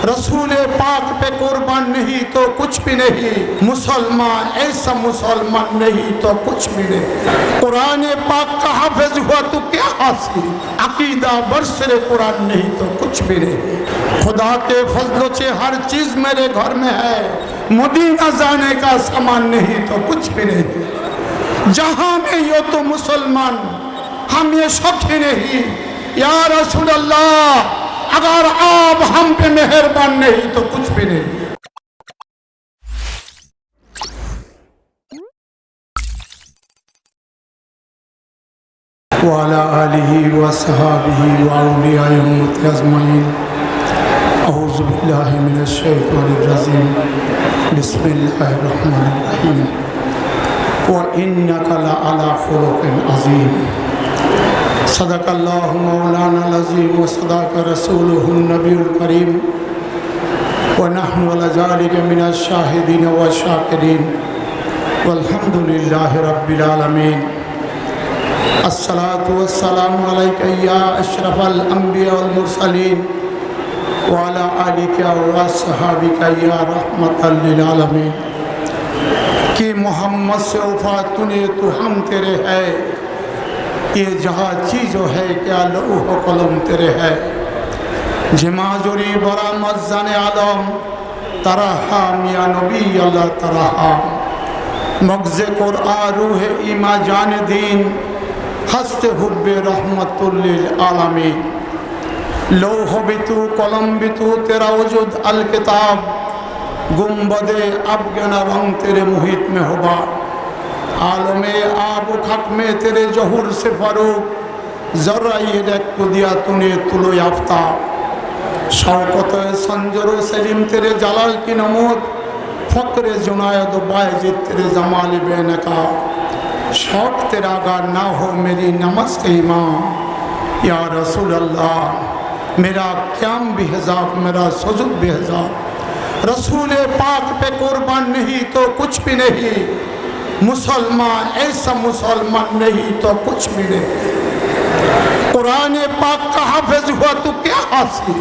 रसूल पाक पे कुर्बान नहीं तो कुछ भी नहीं, मुसलमान ऐसा मुसलमान नहीं तो कुछ भी नहीं। कुरान पाक का हाफिज हुआ तो क्या हासिल, अकीदा बरसरे कुरान नहीं तो कुछ भी नहीं। खुदा के फजलों से हर चीज मेरे घर में है, मदीना जाने का सामान नहीं तो कुछ भी नहीं। जहां में यो तो मुसलमान, हम ये शौकी नहीं। या रसूल अल्लाह, अगर आप हम पे मेहरबान नहीं तो कुछ भी नहीं। वाला आलिही व सहाबिही व औलिया उम्मत अजमाइन। औज़ु बिल्लाहि मिनश शैतानिर रजीम। बिस्मिल्लाहिर रहमानिर रहीम। व इन्नका लअला खुलुक़िन अज़ीम। सदक़ल्लाहु मौलाना अज़ीम व सदक़ रसूलुहुन नबियुल करीम व नहनु अला ज़ालिका मिनश शाहिदीन व शाकिरीन वल्हम्दुलिल्लाहि रब्बिल आलमीन। अस्सलातु वस्सलामु अलैका या अशरफल अंबिया वल मुरसलीन व अला आलिका व अस्हाबिका या रहमतल लिल आलमीन। कि मोहम्मद से वफात तूने तो हम तेरे है, ये जहाँ चीज़ों है क्या लौह कलम तेरे है। जमाजुरी बरा मज़ान आलम तरहा मिया नबी अल्लाह तरहा। मगज़े कुरआन रूह ईमा जान दीन हस्ते हुब्बे रहमतुल लिल आलमीन। लौह बितू कलम बितू तेरा वजूद अल किताब, गुम्बदे अबगना रंग तेरे मुहित में होगा। आलमे आब खक में तेरे जहूर से फरूक, जर्रा ये देख को दिया तूने तुलो याफ्ता। शौकत संजरो सलीम तेरे जलाल की नमूद, फ़क्र जुनायद बायजिद तेरे जमाल बेनका। शौक तेरा अगर ना हो मेरी नमज के इमाम। या रसूल अल्लाह, मेरा क़याम भी हिजाब, मेरा सुजुद भी हिजाब। रसूल पाक पे कुर्बान नहीं तो कुछ भी नहीं, मुसलमान ऐसा मुसलमान नहीं तो कुछ भी नहीं। कुरान पाक का हाफिज हुआ तो क्या हासिल,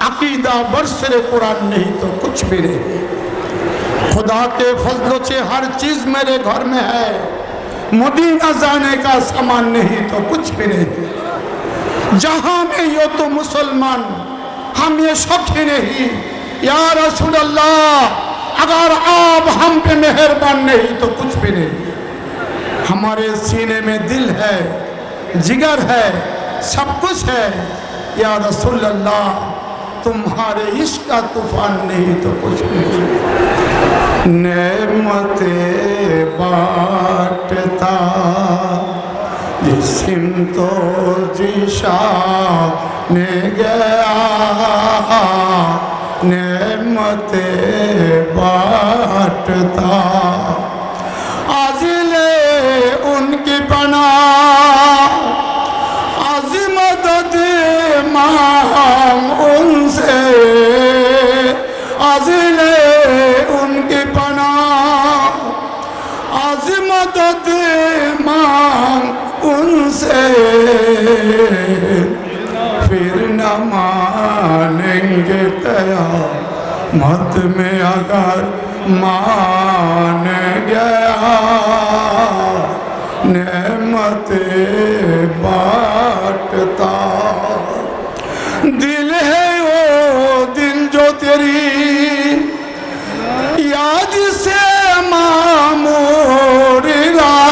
अकीदा बरसरे कुरान नहीं तो कुछ भी नहीं। खुदा के फजलों से हर चीज मेरे घर में है, मदीना जाने का सामान नहीं तो कुछ भी नहीं। जहां में यो तो मुसलमान, हम ये शौकी नहीं। या रसूल अल्लाह, अगर आप हम पे मेहरबान नहीं तो कुछ भी नहीं। हमारे सीने में दिल है, जिगर है, सब कुछ है। या रसूल अल्लाह, तुम्हारे इश्क का तूफान नहीं तो कुछ भी नहीं। नेमते बाटता जिस्म तो जिशा ने गया, नेमते बाटता आज ले उनकी पना, आज मदद मांग उनसे, आज ले उनकी पना, आज मदद मांग उनसे। फिर न मानेंगे क़यामत में अगर मान गया। नेमत बाटता दिल है वो दिल जो तेरी याद से मामूर रहा।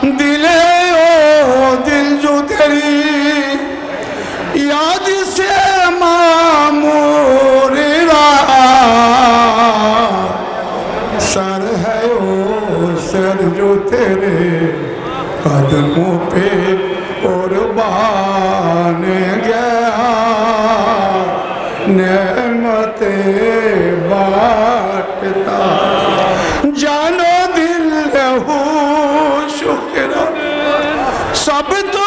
दिल है वो दिल जो तेरी याद से मामूर रहा। सर है वो सर जो तेरे कदमों पे कुर्बान गया। नेमते बाटता जानो दिल हो शुक्र, सब तो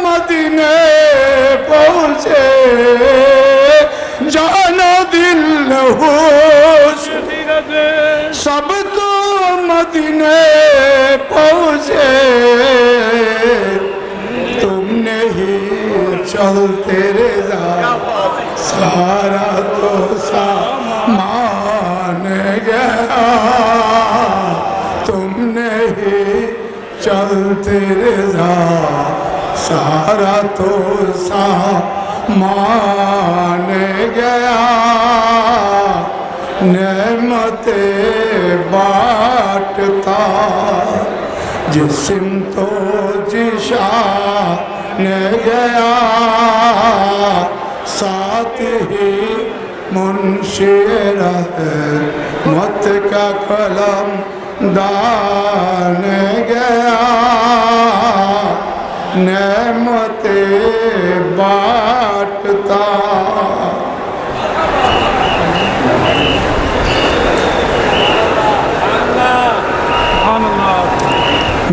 मदीने पहुँचे। जानो दिल हो सब तो मदीने पहुँचे। तुमने ही चल तेरे सारा तो सामान गया तुमने ही चलते रहा सारा तो सामान गया नेमते बांटता जिस्म तो जिशान गया साथ ही मुंशी रहमत का कलम दान गया नेमते बांटता।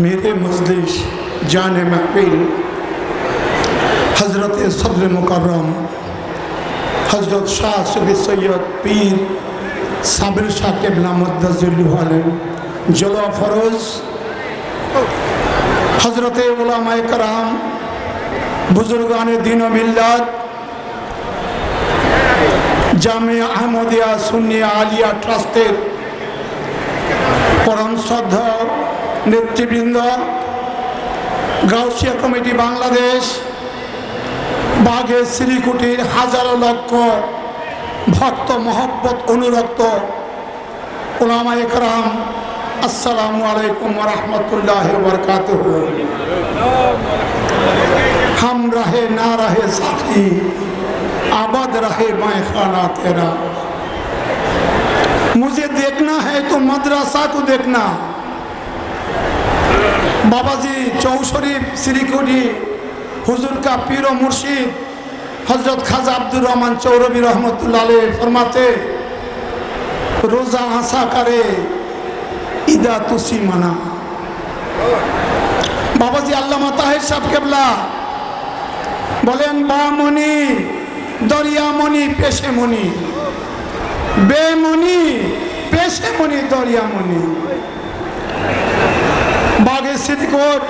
मेरे मजलिस जाने महफिल हज़रत सदर मुकर्रम हज़रत शाह सुबी सैयद पीर साबिर शाह केबला मुद्दज़िल्लुहु अलैहि जलवा फरोज हज़रत उलमाए कराम बुजुर्गान दीन व मिल्लत जामिया अहमदिया सुन्निया आलिया ट्रास्टेर परम श्रद्धा नेतृबृंद गाउसिया कमिटी बांग्लादेश बागे श्रीकुटीर हजारों लक्ष भक्त मोहब्बत अनुरक्त उलमाए कराम अस्सलामु अलैकुम व रहमतुल्लाहि व बरकातुहू। हम रहे ना रहे साथी आबाद रहे मैं खाना तेरा। मुझे देखना है तो मदरसा को देखना। बाबाजी चौशरीफ श्रीकुटी हुजूर का पीर व मुर्शिद हजरत खाजा अब्दुर रहमान चौरवी रहमतुल्लाह अलैह फरमाते रोजा आशा करे ईदा तुसी मना। बाबाजी अल्लामा ताहिर साहब केबला बोलें बामनी दरियामणि पेशेमणि बेमणि पेशेमणि दरियामणि। बागे सिद्धिकोट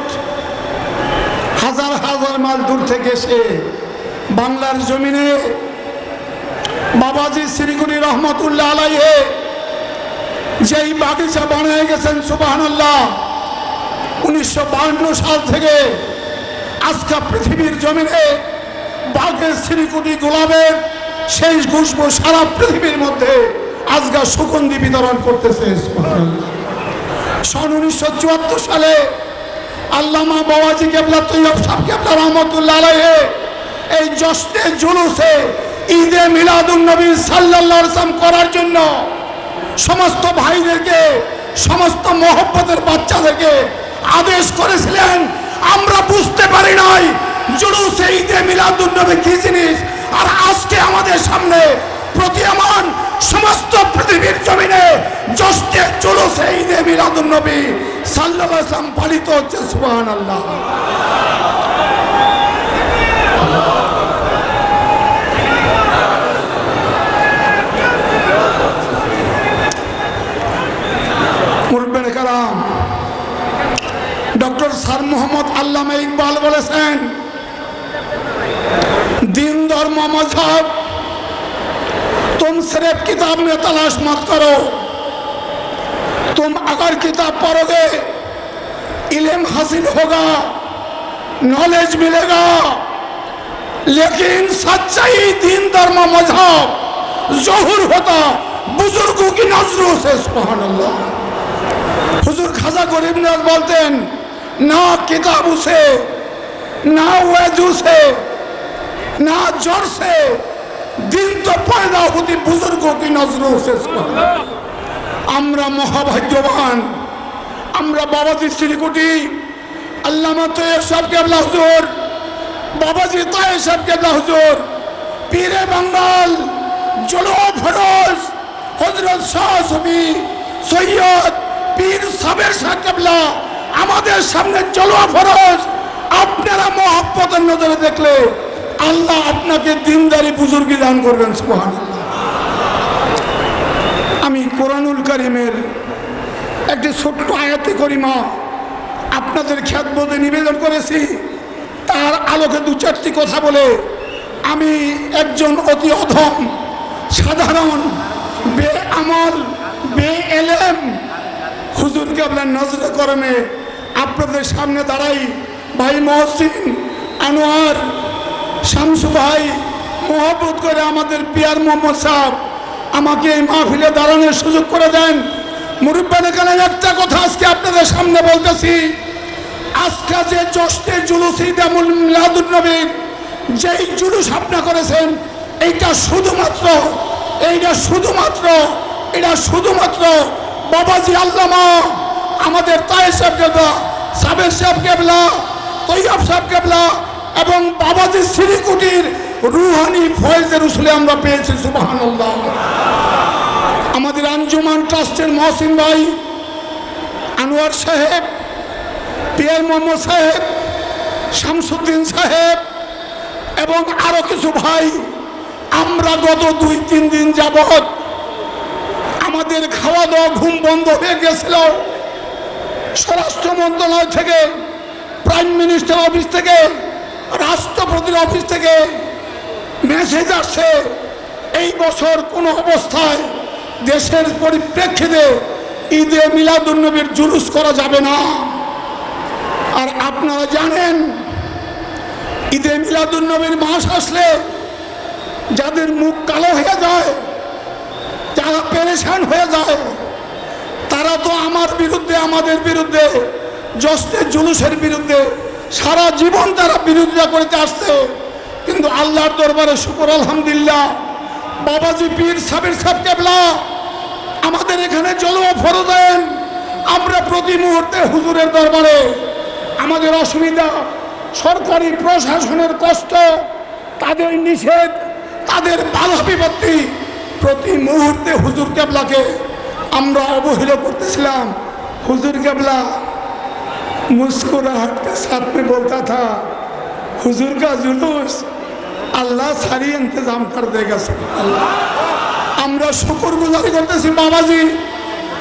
हजार हजार माइल दूर থেকে এসে বাংলার জমিনে বাবাজি শ্রীকুটি রহমতুল্লাহ আলাইহি যেই বাগিচা বানিয়ে গেছেন সুবহানাল্লাহ 1952 সাল থেকে আজকে পৃথিবীর জমিনে বাগে শ্রীকুটি গোলাপের শেষ খুশবু সারা পৃথিবীর মধ্যে আজকে সুগন্ধি বিতরণ করতেছে সুবহানাল্লাহ। सन 1974 সালে আল্লামা বাবাজি কেবলা তৈয়ব সাহেব কেবলা রহমতুল্লাহ আলাইহি এই জশ্নে জুলুসে ঈদে মিলাদুন নবী সাল্লাল্লাহু আলাইহি ওয়াসাল্লাম করার জন্য সমস্ত ভাইদেরকে সমস্ত মহব্বতের বাচ্চাদেরকে আদেশ করেছিলেন। আমরা বুঝতে পারি নাই জুলুসে ঈদে মিলাদুন নবী কি জিনিস। আর আজকে আমাদের সামনে প্রতীয়মান সমস্ত পৃথিবীর জমিনে জশ্নে জুলুসে ঈদে মিলাদুন নবী সাল্লাল্লাহু আলাইহি ওয়াসাল্লাম পালিত হচ্ছে সুবহানাল্লাহ। মুরব্বিনে কারাম ডক্টর স্যার মোহাম্মদ আল্লামা ইকবাল বলেছেন दीन धर्म मजहब तुम सिर्फ किताब में तलाश मत करो। तुम अगर किताब पढ़ोगे इल्म हासिल होगा नॉलेज मिलेगा लेकिन सच्चाई दीन धर्म मजहब ज़हूर होता बुजुर्गों की नजरों से सुभान अल्लाह। हुजूर खाजा गरीबनाथ बोलते हैं ना किताबों से ना वजू से ना जोर से दिन तो पैदा होती बुजुर्गों की नजरों से। আমরা মহাভাগ্যবান আমরা বাবাজি শ্রীকুটি আল্লামা তৈয়ব সাহেব কেবলা হুজুর বাবাজি তাহের সাহেব কেবলা হুজুর পীরে বাঙ্গাল জলওয়া ফরোজ হযরত শাহ সুফি সৈয়দ পীর সাবের শাহ কেবলা আমাদের সামনে জলওয়া ফরোজ। আপনারা মহব্বতের নজরে দেখলে আল্লাহ আপনাকে দিনদারি বুজুর্গি দান করবেন সুবহানাল্লাহ। আমি কোরআনুল কারীমের একটি ছোট্ট আয়াতে করিমা আপনাদের খ্যাতবোধে নিবেদন করেছি। তার আলোকে দু চারটি কথা বলে আমি একজন অতি অধম সাধারণ বেআমল বেএলেম হুজুরকে আপনার নজরে করমে আপনাদের সামনে দাঁড়াই। ভাই মহসিন, আনোয়ার, শামসু ভাই মহব্বত করে আমাদের পিয়ার মোহাম্মদ সাহেব আমাকে এই মাহফিলে দাঁড়ানোর সুযোগ করে দেন। মুরব্বানে কালাম একটা কথা আজকে আপনাদের সামনে বলতেছি, আজকে যে জশ্নে জুলুস ঈদে মিলাদুন নবীর যেই জুলুস আপনারা করেছেন, এটা শুধুমাত্র বাবাজি আল্লামা আমাদের তাহের সাহেব কেবলা, সাবের সাহেব কেবলা, তৈয়ব সাহেব কেবলা এবং বাবাজি শ্রীকুটির রুহানি ফয়েজের উসুলে আমরা পেয়েছি। সুবহানাল্লাহ। আমাদের আঞ্জুমান ট্রাস্টের মহসিন ভাই, আনোয়ার সাহেব, পিয়ার মোহাম্মদ সাহেব, শামসুদ্দিন সাহেব এবং আরো কিছু ভাই, আমরা গত 2-3 দিন যাবৎ আমাদের খাওয়া দাওয়া ঘুম বন্ধ হয়ে গেছিল। স্বরাষ্ট্র মন্ত্রণালয় থেকে, প্রাইম মিনিস্টার অফিস থেকে, রাষ্ট্রপতির অফিস থেকে মেসেজ আসছে এই বছর কোনো অবস্থায় দেশের পরিপ্রেক্ষিতে ঈদে মিলাদুন নবীর জুলুস করা যাবে না। আর আপনারা জানেন ঈদে মিলাদুন নবীর মাস আসলে যাদের মুখ কালো হয়ে যায়, যারা পেরেশান হয়ে যায়, তারা তো আমার বিরুদ্ধে, আমাদের বিরুদ্ধে, জশ্নে জুলুসের বিরুদ্ধে সারা জীবন তারা বিরোধিতা করতে আসছে। কিন্তু আল্লাহর দরবারে শুকর আলহামদুলিল্লাহ, বাবাজি পীর সাবির সাহেব কেবলা আমাদের এখানে জলওয়া ফরজ দেন। আমরা প্রতি মুহূর্তে হুজুরের দরবারে আমাদের অসুবিধা, সরকারি প্রশাসনের কষ্ট, তাদের নিষেধ, তাদের বাধা বিপত্তি, প্রতি মুহূর্তে হুজুর কেবলাকে আমরা অবহেলা করতেছিলাম। হুজুর কেবলা मुस्कुराहट के साथ में बोलता था, हुजूर का जुलूस अल्लाह सारी इंतजाम कर देगा। अल्लाह আমরা শুকরগুজারি করতেছি বাবাজি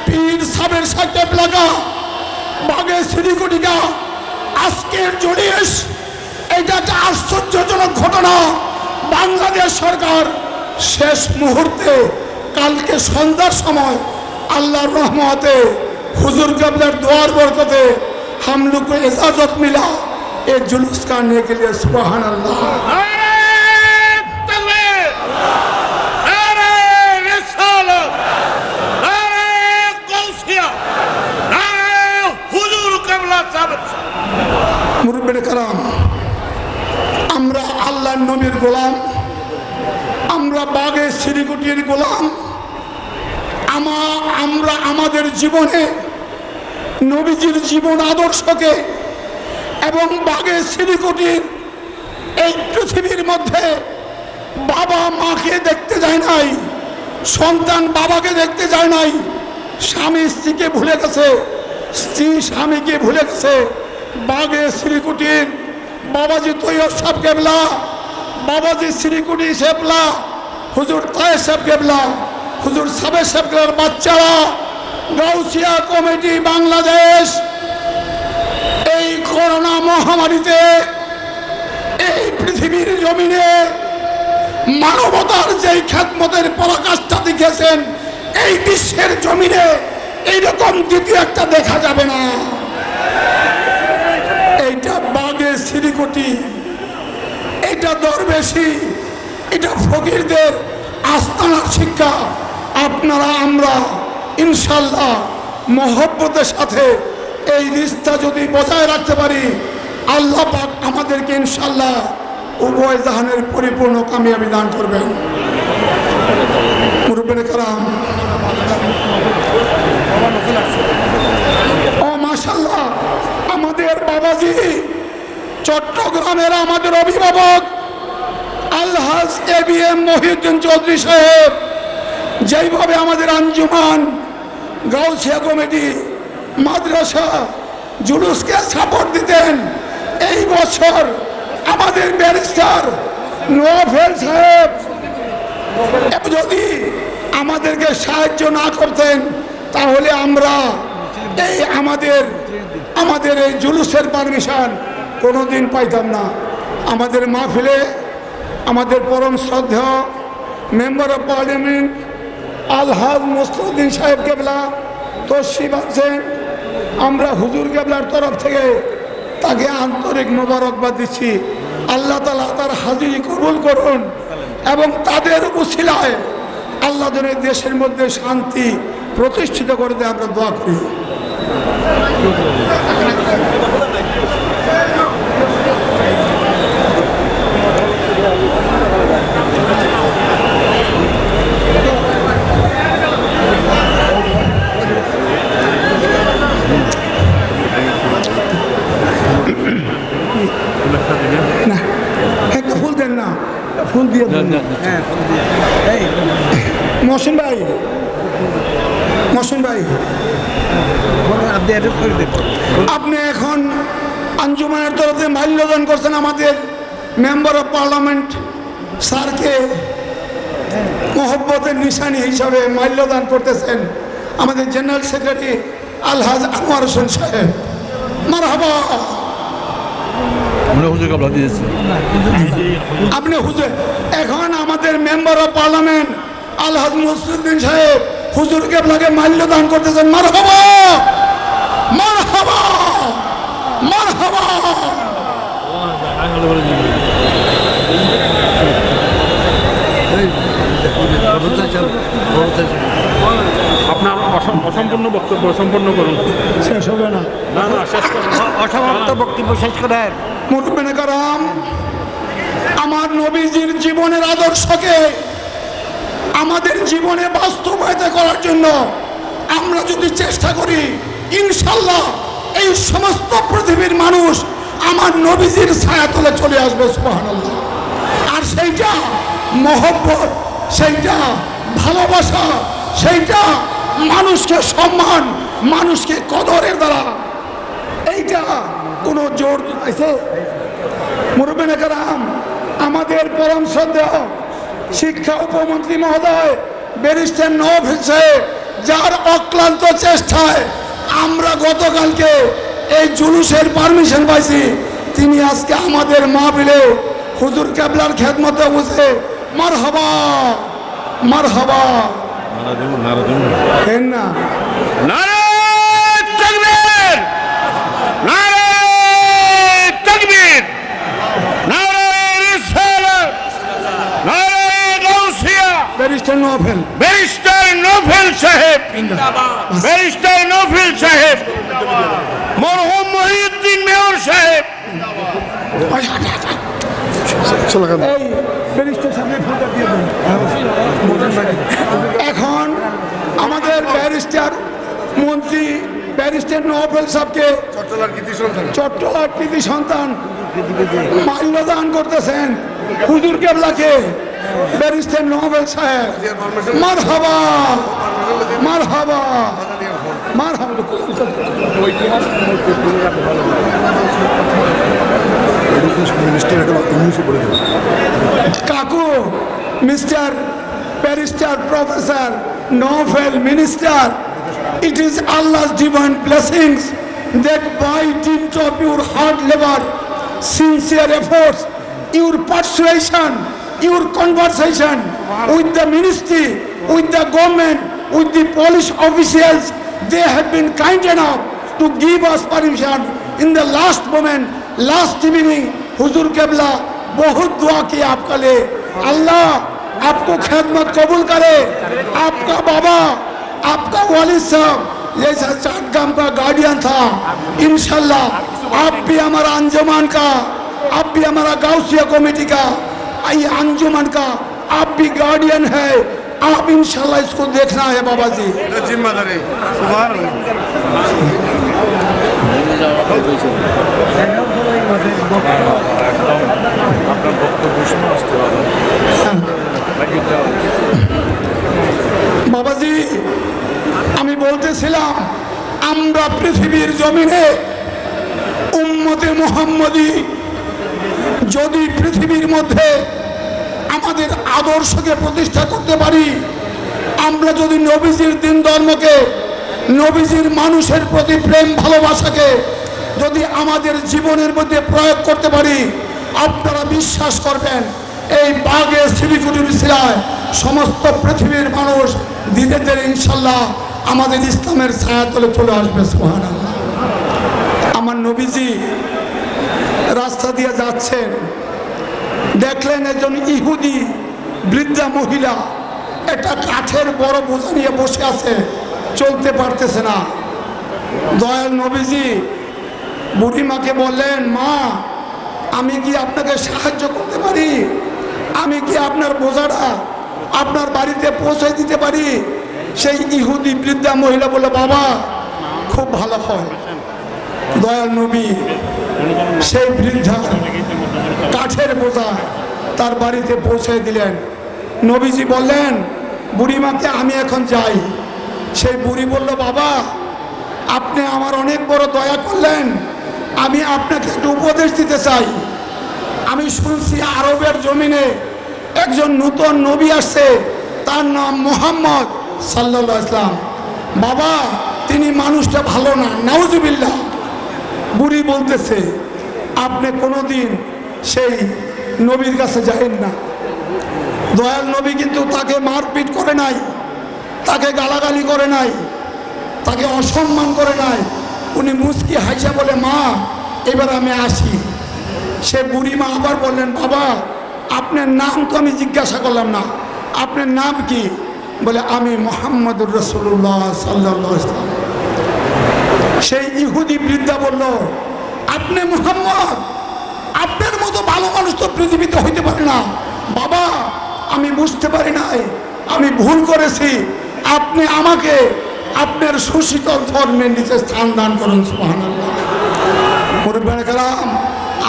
পীর সাবের সাহেব কেবলা বাগে শ্রীকুটিকা আজকের জুলুস, এটা একটা আশ্চর্যজনক ঘটনা। বাংলাদেশ সরকার শেষ মুহূর্তে কালকে সন্ধ্যার সময় আল্লাহর রহমতে हुजूर केबलार दुआर बरकते हम लोग को इजाजत मिला ये जुलूस करने के लिए। सुभान अल्लाह। मुरब्बिन कराम, আমরা আল্লাহর নবীর গোলাম, আমরা বাগে শ্রীকুটির গোলাম। আমরা আমাদের জীবনে নবীজির জীবন আদর্শকে এবং বাগে শ্রীকুটির এই পৃথিবীর মধ্যে বাবা মাকে দেখতে যায় নাই, সন্তান বাবাকে দেখতে যায় নাই, স্বামী স্ত্রীকে ভুলে গেছে, স্ত্রী স্বামীকে ভুলে গেছে। বাগে শ্রীকুটির বাবাজি তৈয়ব সাহেব কেবলা, বাবাজি শ্রীকুটি শেপলা, হুজুর তাহের সাহেব কেবলা, হুজুর সাবের সাহেব কেবলার বাচ্চারা, গাউসিয়া কমিটি বাংলাদেশ এই করোনা মহামারীতে এই পৃথিবীর জমিনে মানবতার যেই খ্যাতমতের পরাকাষ্ঠা দেখিয়েছেন, এই বিশ্বের জমিনে এইরকম দ্বিতীয় একটা দেখা যাবে না। এইটা বাগে শ্রীকুটি, এটা দরবেশি, এটা ফকিরদের আস্তানার শিক্ষা। আপনারা আমরা ইনশাল্লাহ মহব্বতের সাথে এই রিস্তা যদি বজায় রাখতে পারি, আল্লাহ পাক আমাদেরকে ইনশাল্লাহ উভয় জাহানের পরিপূর্ণ কামিয়াবি দান করবেন। মুরব্বিনে কারাম, ও মাশাআল্লাহ, আমাদের বাবাজি চট্টগ্রামের আমাদের অভিভাবক আলহাজ ABM মহিউদ্দিন চৌধুরী সাহেব যেইভাবে আমাদের আঞ্জুমান, গাউসিয়া কমিটি, মাদ্রাসা জুলুসকে সাপোর্ট দিতেন, এই বছর আমাদের ব্যারিস্টার নোয়াফেল সাহেব যদি আমাদেরকে সাহায্য না করতেন তাহলে আমরা এই আমাদের এই জুলুসের পারমিশন কোনোদিন পাইতাম না। আমাদের মাহফিলে আমাদের পরম শ্রদ্ধেয় মেম্বার অফ পার্লামেন্ট আলহাজ মুসলিউদ্দিন সাহেব কেবলা তশরিফ আছেন। আমরা হুজুর কেবলার তরফ থেকে তাকে আন্তরিক মোবারকবাদ দিচ্ছি। আল্লাহ তাআলা তার হাজিরি কবুল করুন এবং তাদের উসিলায় আল্লাহ যেন দেশের মধ্যে শান্তি প্রতিষ্ঠিত করে দেয়, আমরা দোয়া করি। না একটা ফুল দেন না, ফুল দিয়ে মহসিন ভাই, মহসিন ভাই আপনি এখন আঞ্জুমানের তরফে মাল্যদান করছেন আমাদের মেম্বার অফ পার্লামেন্ট স্যারকে মহব্বতের নিশানি হিসাবে মাল্যদান করতেছেন আমাদের জেনারেল সেক্রেটারি আলহাজ আনোয়ার হোসেন সাহেব। মারহাবা। আপনি হুজুর এখন আমাদের মেম্বার অফ পার্লামেন্ট আলহাজ মুসলিউদ্দিন সাহেব হুজুর কেবলাকে মাল্যদান করতেছেন। মারহাবা মারহাবা মারহাবা। আপনার অসম্পূর্ণ বক্তব্য সম্পন্ন করুন। শেষ হবে না, না না শেষ করুন। অসমাপ্ত বক্তব্য শেষ করেন। মুরব্বিনে কারাম, আমার নবীজির জীবনের আদর্শকে আমাদের জীবনে বাস্তবায়িত করার জন্য আমরা যদি চেষ্টা করি, ইনশাল্লাহ এই সমস্ত পৃথিবীর মানুষ আমার নবীজির ছায়াতলে চলে আসবে। সুবহানাল্লাহ। আর সেইটা মহব্বত, সেইটা ভালোবাসা, সেইটা মানুষকে সম্মান, মানুষকে কদরের দ্বারা, এইটা কোনো জোর আছে। মুরব্বিনে কেরাম, আমাদের পরম শ্রদ্ধেয় শিক্ষা উপমন্ত্রী মহোদয় ব্যারিস্টার নওয়াব সাহেব, যার অক্লান্ত চেষ্টায় আমরা গতকালকে এই জুলুসের পারমিশন পাইছি, তিনি আজকে আমাদের মাহফিলে হুজুর কেবলার খেদমতে বসে মারহাবা মারহাবা হেন না। নারে তাকবীর, নারে তাকবীর, নারে রিসালাত, নারে Gausia. Barrister Nobel, barrister Nobel সাহেব জিন্দাবাদ, ব্যারিস্টার নোবেল সাহেব, মরহুম মহিউদ্দিন মেয়র সাহেব। এই ব্যারিস্টার সাহেব ফোনটা দিয়ে দেন। এখন আমাদের ব্যারিস্টার মন্ত্রী ব্যারিস্টার নোবেল সাহেবকে চট্টলার কৃতি সন্তান মাল্যদান করতেছেন হুজুর কেবলাকে। ব্যারিস্টার নোবেল সাহেব মারহাবা মারহাবা মারহাবা। কাকু mister barrister professor Nobel minister, it is Allah's divine blessings that by dint of your hard labor, sincere efforts, your persuasion, your conversation with the ministry, with the government, with the police officials, they have been kind enough to give us permission in the last moment, last evening. हुजूर केबला बहुत दुआ की आपका ले, अल्लाह आपको खिदमत कबूल करे। आपका बाबा, आपका वालिद साहब जैसा चाटगाम का गार्डियन था, इंशाल्लाह आप भी हमारा अंजुमन का, आप भी हमारा गाउसिया कमेटी का, ये अंजुमन का आप भी गार्डियन है। आप इंशाल्लाह इसको देखना है बाबा जी। जिम्मेदारी বাবাজি, আমি বলতেছিলাম আমরা পৃথিবীর জমিনে উম্মতে মুহাম্মদী যদি পৃথিবীর মধ্যে আমাদের আদর্শকে প্রতিষ্ঠা করতে পারি, আমরা যদি নবীজির দিন ধর্মকে, নবীজির মানুষের প্রতি প্রেম ভালোবাসাকে যদি আমাদের জীবনের মধ্যে প্রয়োগ করতে পারি, আপনারা বিশ্বাস করবেন এই বাগে শ্রীকুটির শিলায় সমস্ত পৃথিবীর মানুষ ধীরে ধীরে ইনশাল্লাহ আমাদের ইসলামের ছায়াতলে চলে আসবে। সুবহানাল্লাহ। আমার নবীজি রাস্তা দিয়ে যাচ্ছেন, দেখলেন একজন ইহুদি বৃদ্ধা মহিলা একটা কাঠের বড় বোঝা নিয়ে বসে আছে, চলতে পারতেছে না। দয়াল নবীজি বুড়িমাকে বললেন, মা আমি কি আপনাকে সাহায্য করতে পারি? আমি কি আপনার বোঝাটা আপনার বাড়িতে পৌঁছে দিতে পারি? সেই ইহুদি বৃদ্ধা মহিলা বলে, বাবা খুব ভালো হয়। দয়াল নবী সেই বৃদ্ধা কাঠের বোঝা তার বাড়িতে পৌঁছে দিলেন। নবীজি বললেন, বুড়িমাকে আমি এখন যাই। সেই বুড়ি বলল, বাবা আপনি আমার অনেক বড় দয়া করলেন, আমি আপনাকে একটু উপদেশ দিতে চাই। আমি শুনছি আরবের জমিনে একজন নূতন নবী আসছে, তার নাম মুহাম্মদ সাল্লাল্লাহু আলাইহি ওয়াসাল্লাম। বাবা তিনি মানুষটা ভালো না, নাউজুবিল্লাহ। বুড়ি বলতেছে, আপনি কোনোদিন সেই নবীর কাছে যাবেন না। দয়াল নবী কিন্তু তাকে মারপিট করে নাই, তাকে গালাগালি করে নাই, তাকে অসম্মান করে নাই। উনি মুচকি হাসে বলে, মা এবার আমি আসি। সে বুড়ি মা আবার বললেন, বাবা আপনার নাম তো আমি জিজ্ঞাসা করলাম না, আপনার নাম কি? বলে, আমি মুহাম্মদুর রাসূলুল্লাহ সাল্লাল্লাহু আলাইহি ওয়াসাল্লাম। সেই ইহুদি বৃদ্ধা বলল, আপনি মুহাম্মদ? আপনার মতো ভালো মানুষ তো পৃথিবীতে হইতে পারে না। বাবা আমি বুঝতে পারি নাই, আমি ভুল করেছি, আপনি আমাকে আপনার সুশীতল ধর্মের নিচে স্থান দান করুন। সুবহানাল্লাহ। মুরব্বিয়ানে কেরাম,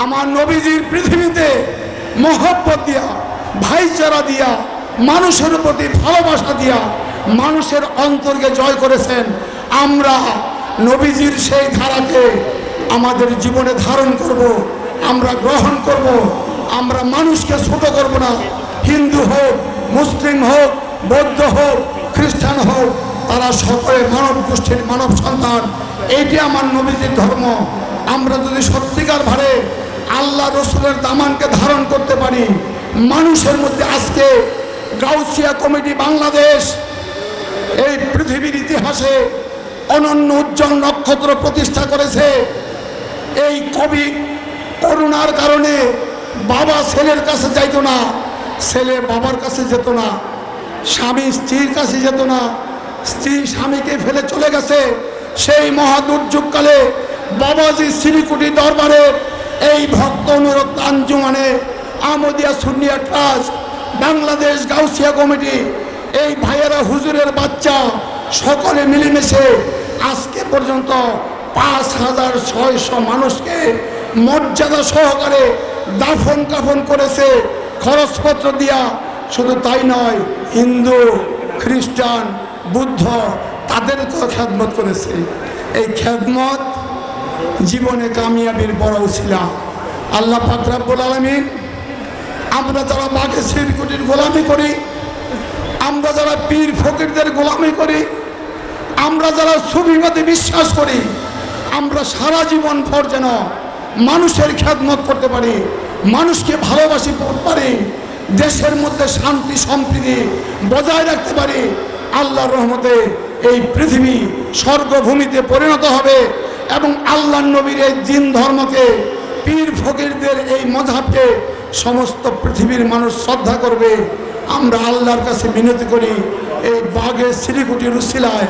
আমার নবীজির পৃথিবীতে মহব্বত দিয়া, ভাইচারা দিয়া, মানুষের প্রতি ভালোবাসা দিয়া মানুষের অন্তরকে জয় করেছেন। আমরা নবীজির সেই ধারাকে আমাদের জীবনে ধারণ করব, আমরা গ্রহণ করব। আমরা মানুষকে ছোট করব না। হিন্দু হোক, মুসলিম হোক, বৌদ্ধ হোক, খ্রিস্টান হোক, তারা সকলে মানব গোষ্ঠীর মানব সন্তান। এইটি আমার নবীজির ধর্ম। আমরা যদি সত্যিকার ভাবে আল্লাহ রসুলের দামানকে ধারণ করতে পারি, মানুষের মধ্যে আজকে গাউসিয়া কমিটি বাংলাদেশ এই পৃথিবীর ইতিহাসে অনন্য উজ্জ্বল নক্ষত্র প্রতিষ্ঠা করেছে। এই কোভিড করোনার কারণে বাবা ছেলের কাছে যাইত না, ছেলে বাবার কাছে যেত না, স্বামী স্ত্রীর কাছে যেত না, স্ত্রী স্বামীকে ফেলে চলে গেছে। সেই মহা দুর্যোগকালে বাবাজি শ্রীকুটি দরবারে এই ভক্ত অনুরক্ত আঞ্জুমানে আহমদিয়া সুন্নিয়া ট্রাস্ট, বাংলাদেশ গাউসিয়া কমিটি, এই ভাইয়েরা হুজুরের বাচ্চা সকলে মিলেমিশে আজকে পর্যন্ত 5,600 মানুষকে মর্যাদা সহকারে দাফন কাফন করেছে খরচপত্র দিয়া। শুধু তাই নয়, হিন্দু, খ্রিস্টান, বুদ্ধ তাদেরকেও খেদমত করেছে। এই খেদমত জীবনে কামিয়াবির বড় উছিলা। আল্লাহ পাক রব্বুল আলামিন, আমরা যারা বাঘে শ্রীকুটির গোলামি করি, আমরা যারা পীর ফকিরদের গোলামি করি, আমরা যারা সুফিবাদে বিশ্বাস করি, আমরা সারা জীবন ভর যেন মানুষের খেদমত করতে পারি, মানুষকে ভালোবাসি পারি, দেশের মধ্যে শান্তি সম্প্রীতি বজায় রাখতে পারি। আল্লাহর রহমতে এই পৃথিবী স্বর্গভূমিতে পরিণত হবে এবং আল্লাহর নবীর এই দ্বীন ধর্মকে, পীর ফকিরদের এই মযহাবকে সমস্ত পৃথিবীর মানুষ শ্রদ্ধা করবে। আমরা আল্লাহর কাছে বিনতি করি, এই বাঘে শ্রীকুটির উসিলায়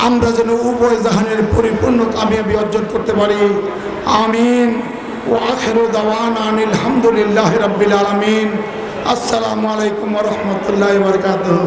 আমরা যেন উভয় জাহানের পরিপূর্ণ কামিয়াবি অর্জন করতে পারি। আমিন। ও আখিরু দাওয়ানা আনিল হামদুলিল্লাহি রাব্বিল আলামিন। আসসালামু আলাইকুম ওয়া রাহমাতুল্লাহি ওয়া বারাকাতুহু।